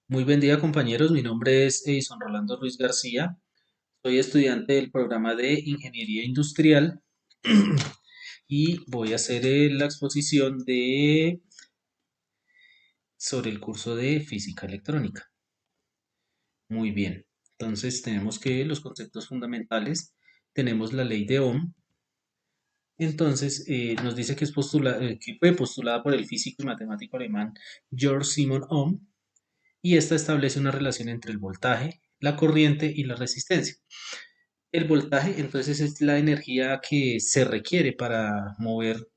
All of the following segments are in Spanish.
Muy buen día, compañeros. Mi nombre es Edison Rolando Ruiz García. Soy estudiante del programa de Ingeniería Industrial y voy a hacer la exposición sobre el curso de Física Electrónica. Muy bien. Entonces tenemos que los conceptos fundamentales. Tenemos la ley de Ohm. Entonces nos dice que, que fue postulada por el físico y matemático alemán Georg Simon Ohm y esta establece una relación entre el voltaje, la corriente y la resistencia. El voltaje, entonces, es la energía que se requiere para mover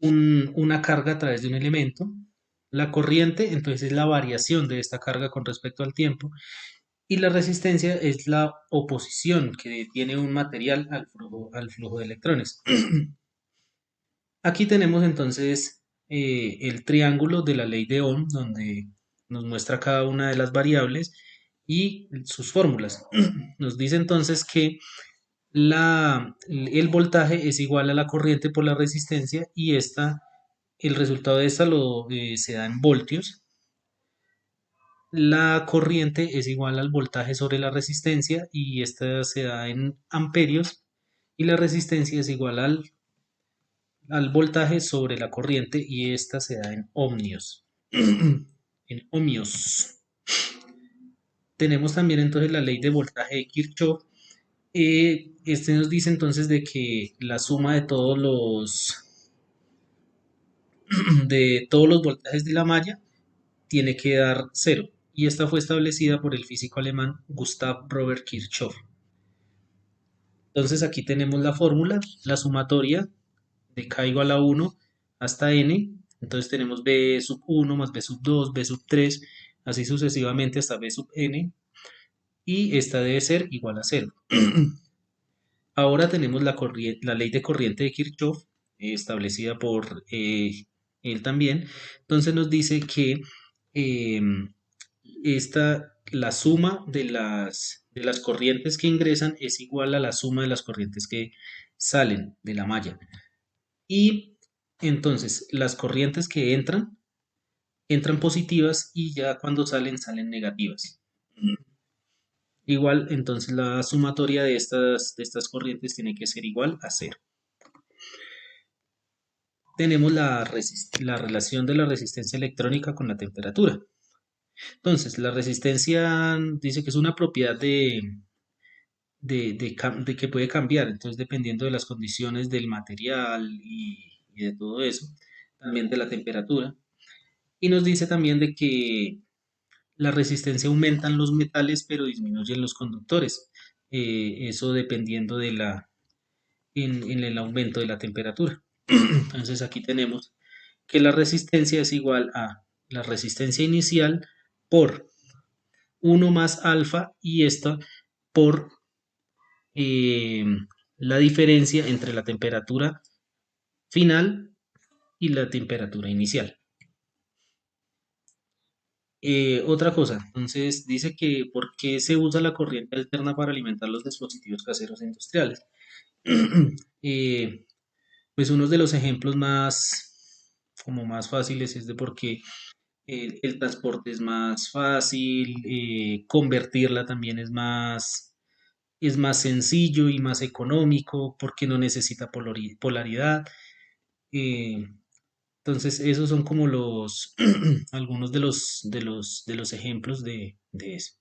una carga a través de un elemento. La corriente, entonces, es la variación de esta carga con respecto al tiempo. Y la resistencia es la oposición que tiene un material al flujo de electrones. Aquí tenemos entonces el triángulo de la ley de Ohm, donde nos muestra cada una de las variables y sus fórmulas. Nos dice entonces que el voltaje es igual a la corriente por la resistencia y el resultado de esta se da en voltios. La corriente es igual al voltaje sobre la resistencia y esta se da en amperios y la resistencia es igual al voltaje sobre la corriente y esta se da en ohmios. En ohmios. Tenemos también entonces la ley de voltaje de Kirchhoff. Este nos dice entonces de que la suma de todos los voltajes de la malla tiene que dar cero. Y esta fue establecida por el físico alemán Gustav Robert Kirchhoff. Entonces aquí tenemos la fórmula, la sumatoria de k igual a 1 hasta n. Entonces tenemos b sub 1 más b sub 2, b sub 3, así sucesivamente hasta b sub n. Y esta debe ser igual a cero. Ahora tenemos la ley de corriente de Kirchhoff, establecida por él también. Entonces nos dice que eh, la suma de las corrientes que ingresan es igual a la suma de las corrientes que salen de la malla. Y entonces las corrientes que entran positivas y ya cuando salen negativas. Igual, entonces la sumatoria de estas corrientes tiene que ser igual a cero. Tenemos la relación de la resistencia electrónica con la temperatura. Entonces, la resistencia dice que es una propiedad de que puede cambiar, entonces dependiendo de las condiciones del material y de todo eso, también de la temperatura. Y nos dice también de que la resistencia aumenta en los metales, pero disminuye en los conductores. Eso dependiendo en el aumento de la temperatura. Entonces aquí tenemos que la resistencia es igual a la resistencia inicial por 1 más alfa y esta por eh, la diferencia entre la temperatura final y la temperatura inicial. Otra cosa, entonces dice que ¿por qué se usa la corriente alterna para alimentar los dispositivos caseros e industriales? Eh, pues uno de los ejemplos como más fáciles es de por qué el transporte es más fácil, convertirla también es más sencillo y más económico porque no necesita polaridad. eh, entonces, esos son como algunos de los ejemplos de eso.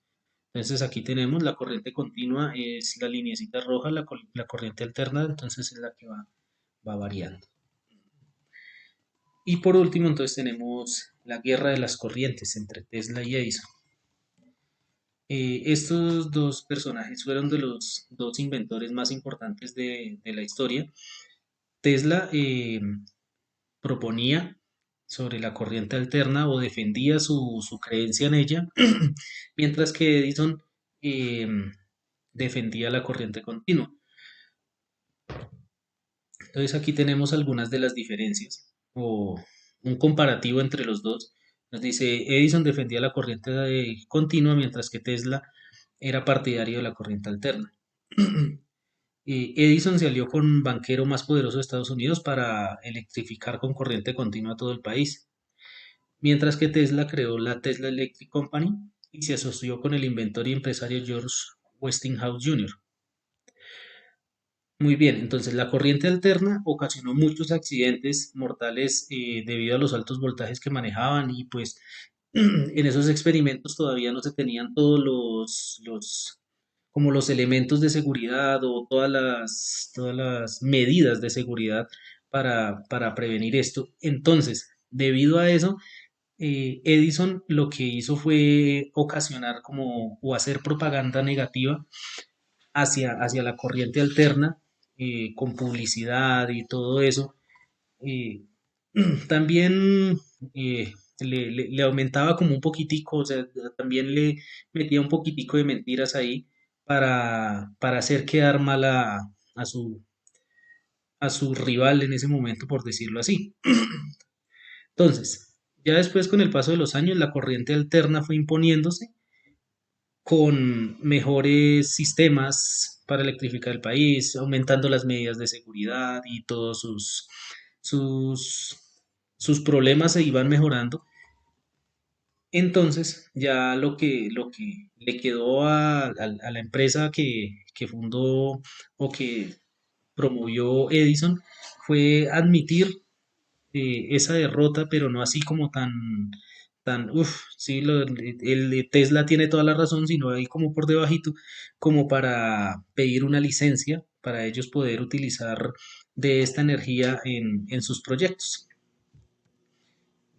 Entonces, aquí tenemos la corriente continua, es la lineecita roja, la corriente alterna, entonces es la que va variando. Y por último, entonces tenemos la guerra de las corrientes entre Tesla y Edison. Estos dos personajes fueron de los dos inventores más importantes de la historia. Tesla proponía sobre la corriente alterna o defendía su creencia en ella, mientras que Edison eh, defendía la corriente continua. Entonces aquí tenemos algunas de las diferencias o un comparativo entre los dos. Nos dice, Edison defendía la corriente continua, mientras que Tesla era partidario de la corriente alterna. Edison se alió con un banquero más poderoso de Estados Unidos para electrificar con corriente continua todo el país. mientras que Tesla creó la Tesla Electric Company y se asoció con el inventor y empresario George Westinghouse Jr. Muy bien, entonces la corriente alterna ocasionó muchos accidentes mortales debido a los altos voltajes que manejaban y pues en esos experimentos todavía no se tenían todos como los elementos de seguridad o todas las medidas de seguridad para prevenir esto. Entonces, debido a eso, Edison lo que hizo fue ocasionar como o hacer propaganda negativa hacia la corriente alterna con publicidad y todo eso. eh, También le aumentaba como un poquitico, o sea, también le metía un poquitico de mentiras ahí para hacer quedar mal a a su rival en ese momento, por decirlo así. Entonces, ya después con el paso de los años, la corriente alterna fue imponiéndose con mejores sistemas para electrificar el país, aumentando las medidas de seguridad y todos sus, sus problemas se iban mejorando. Entonces, ya lo que le quedó a la empresa que fundó o que promovió Edison fue admitir esa derrota, pero no así como uff, sí, el de Tesla tiene toda la razón, sino ahí como por debajito, como para pedir una licencia para ellos poder utilizar de esta energía en sus proyectos.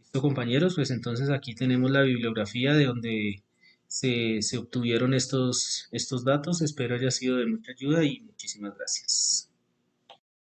Listo, compañeros, pues entonces aquí tenemos la bibliografía de donde se obtuvieron estos datos. Espero haya sido de mucha ayuda y muchísimas gracias.